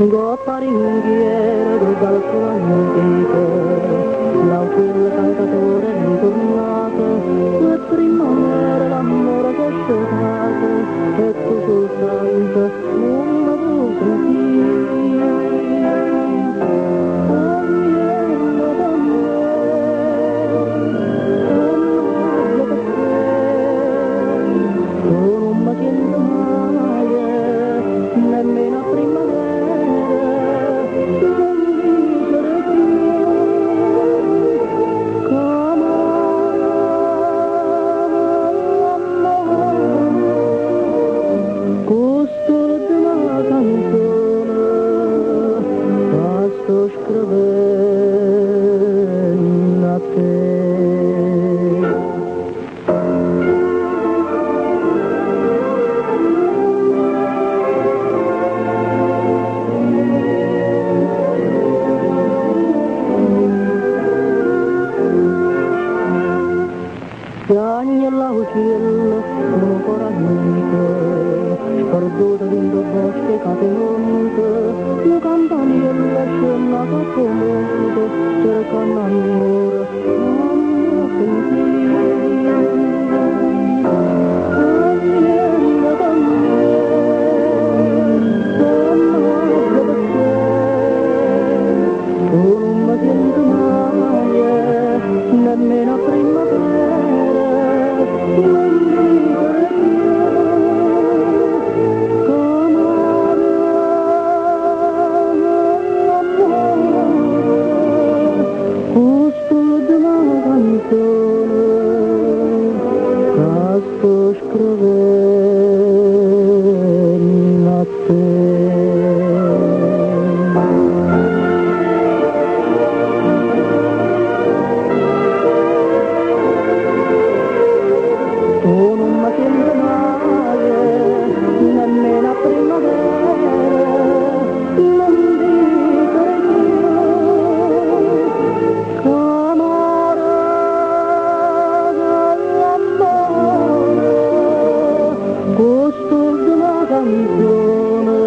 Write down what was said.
Gopparinghiere del balzo antico, l'auquillo cantatore ritornato, e primavera l'amore che è scioltato, e tu soltanto non la vuoi sentire. Agnello da me, ammaggio per te, tu non mi sento mai, nemmeno a primavera. Sto scrivendo a te. Piagne l'auciello, un corallico, sperduto dentro bosche catenonte, un campaniello scena sotto monte, cercando amore, non lo sentire. Agnello da me, ammaggio per te, tu non mi senti mai, nemmeno a primavera. Sto scrivendo a te. Tu non mi senti mai, nemmeno a primavera, non dico io, che amore dell'amore, questo è una canzone,